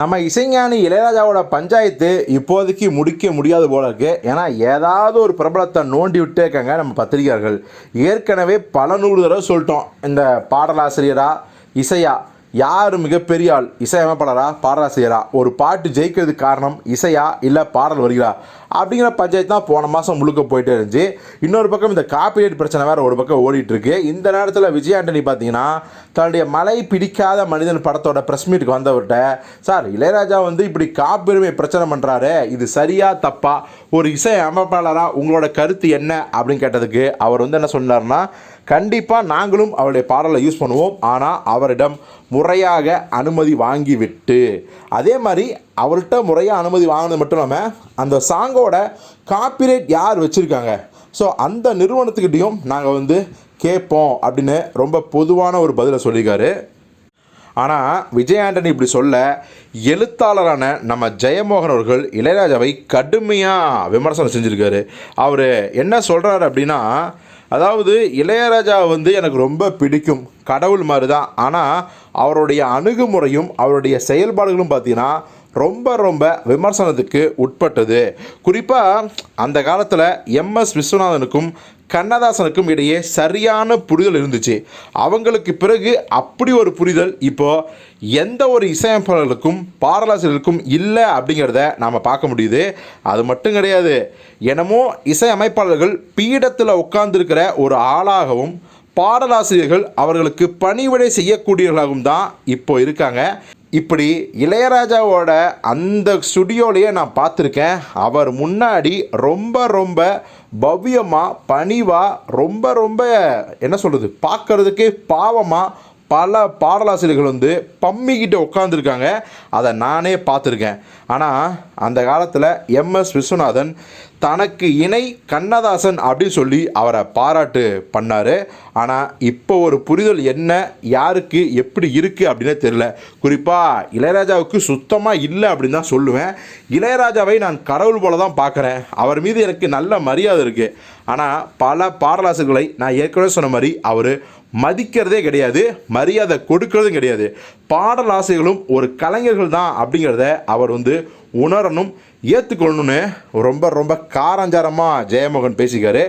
நம்ம இசைஞானி இளையராஜாவோட பஞ்சாயத்து இப்போதைக்கு முடிக்க முடியாது போல இருக்குது. ஏன்னா ஏதாவது ஒரு பிரபலத்தை நோண்டி விட்டே இருக்காங்க நம்ம பத்திரிகையாளர்கள். ஏற்கனவே பல நூறு தடவை சொல்லிட்டோம், இந்த பாடலாசிரியரா இசையா யார் மிகப்பெரிய ஆள், இசையமைப்பாளரா பாடலாசிரியரா, ஒரு பாட்டு ஜெயிக்கிறதுக்கு காரணம் இசையா இல்லை பாடல் வருகிறா அப்படிங்கிற பஞ்சாயத்து தான் போன மாதம் முழுக்க போயிட்டே இருந்துச்சு. இன்னொரு பக்கம் இந்த காப்பிரைட் பிரச்சனை வேறு ஒரு பக்கம் ஓடிட்டுருக்கு. இந்த நேரத்தில் விஜய் ஆண்டனி பார்த்தீங்கன்னா தன்னுடைய மலை பிடிக்காத மனிதன் படத்தோட ப்ரெஸ் மீட்டுக்கு வந்தவர்கிட்ட, சார் இளையராஜா இப்படி காப்புரிமை பிரச்சனை பண்ணுறாரு, இது சரியா தப்பா, ஒரு இசை அமைப்பாளராக உங்களோட கருத்து என்ன அப்படின்னு கேட்டதுக்கு அவர் என்ன சொன்னார்னா, கண்டிப்பாக நாங்களும் அவருடைய பாடலை யூஸ் பண்ணுவோம், ஆனால் அவரிடம் முறையாக அனுமதி வாங்கிவிட்டு, அதே மாதிரி அவர்கிட்ட முறையாக அனுமதி வாங்கினது மட்டும் இல்லாமல் அந்த சாங்கோட காப்பிரைட் யார் வச்சுருக்காங்க, ஸோ அந்த நிறுவனத்துக்கிட்டையும் நாங்கள் கேட்போம் அப்படின்னு ரொம்ப பொதுவான ஒரு பதிலை சொல்லியிருக்காரு. ஆனால் விஜய் ஆண்டனி இப்படி சொல்ல, எழுத்தாளரான நம்ம ஜெயமோகன் அவர்கள் இளையராஜாவை கடுமையாக விமர்சனம் செஞ்சுருக்காரு. அவர் என்ன சொல்கிறாரு அப்படின்னா, அதாவது இளையராஜா எனக்கு ரொம்ப பிடிக்கும், கடவுள் மாதிரி தான், ஆனால் அவருடைய அணுகுமுறையும் அவருடைய செயல்பாடுகளும் பார்த்தீங்கன்னா ரொம்ப ரொம்ப விமர்சனத்துக்கு உட்பட்டது. குறிப்பாக அந்த காலத்தில் எம்எஸ் விஸ்வநாதனுக்கும் கண்ணதாசனுக்கும் இடையே சரியான புரிதல் இருந்துச்சு. அவங்களுக்கு பிறகு அப்படி ஒரு புரிதல் இப்போது எந்த ஒரு இசையமைப்பாளர்களுக்கும் பாடலாசிரியர்களுக்கும் இல்லை அப்படிங்கிறத நாம் பார்க்க முடியுது. அது மட்டும் கிடையாது, என்னமோ இசையமைப்பாளர்கள் பீடத்தில் உட்கார்ந்துருக்கிற ஒரு ஆளாகவும் பாடலாசிரியர்கள் அவர்களுக்கு பணிவிடை செய்யக்கூடியவர்களாகவும் தான் இப்போ இருக்காங்க. இப்படி இளையராஜாவோட அந்த ஸ்டுடியோலையே நான் பார்த்துருக்கேன். அவர் முன்னாடி ரொம்ப ரொம்ப பவ்யமாக பணிவாக ரொம்ப ரொம்ப என்ன சொல்கிறது, பார்க்குறதுக்கே பாவமாக பல பாடலாசிரியர்கள் பம்மிக்கிட்ட உட்காந்துருக்காங்க. அதை நானே பார்த்துருக்கேன். ஆனால் அந்த காலத்தில் எம்எஸ் விஸ்வநாதன் தனக்கு இணை கண்ணதாசன் அப்படின்னு சொல்லி அவரை பாராட்டு பண்ணார். ஆனால் இப்போ ஒரு புரிதல் என்ன, யாருக்கு எப்படி இருக்குது அப்படின்னே தெரில. குறிப்பாக இளையராஜாவுக்கு சுத்தமாக இல்லை அப்படின்னு தான் சொல்லுவேன். இளையராஜாவை நான் கடவுள் போல தான் பார்க்குறேன். அவர் மீது எனக்கு நல்ல மரியாதை இருக்குது. ஆனால் பல பாடலாசிரியர்களை நான் ஏற்கனவே சொன்ன மாதிரி அவர் மதிக்கிறதே கிடையாது, மரியாதை கொடுக்கறதும் கிடையாது. பாடலாசிரியர்களும் ஒரு கலைஞர்கள் தான் அப்படிங்கிறத அவர் உணரணும், ஏற்றுக்கொள்ளணும்னு ரொம்ப ரொம்ப காரஞ்சாரமாக ஜெயமோகன் பேசிக்காரு.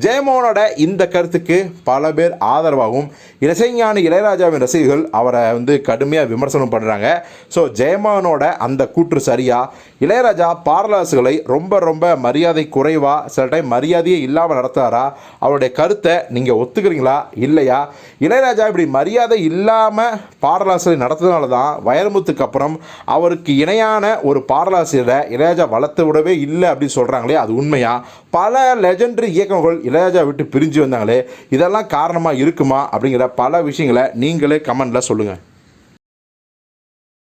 ஜெயமோகனோட இந்த கருத்துக்கு பல பேர் ஆதரவாகவும், இசைஞானி இளையராஜாவின் ரசிகர்கள் அவரை கடுமையாக விமர்சனம் பண்ணுறாங்க. ஸோ ஜெயமோகனோட அந்த கூற்று சரியா, இளையராஜா பாடலாசிரியர்களை ரொம்ப ரொம்ப மரியாதை குறைவாக, சில டைம் மரியாதையே இல்லாமல் நடத்துகிறாரா, அவருடைய கருத்தை நீங்கள் ஒத்துக்கிறீங்களா இல்லையா? இளையராஜா இப்படி மரியாதை இல்லாமல் பாடலாசிரியர் நடத்துறதுனால தான் வைரமுத்துக்கு அப்புறம் அவருக்கு இணையான ஒரு பாடலாசிரியரை இளையராஜா வளர்த்து விடவே இல்லை அப்படின்னு சொல்கிறாங்களே, அது உண்மையா? பல லெஜெண்டரி இயக்கங்கள் இளையராஜா விட்டு பிரிஞ்சு வந்தாங்களே, இதெல்லாம் காரணமாக இருக்குமா அப்படிங்கிற பல விஷயங்களை நீங்களே கமெண்டில் சொல்லுங்கள்.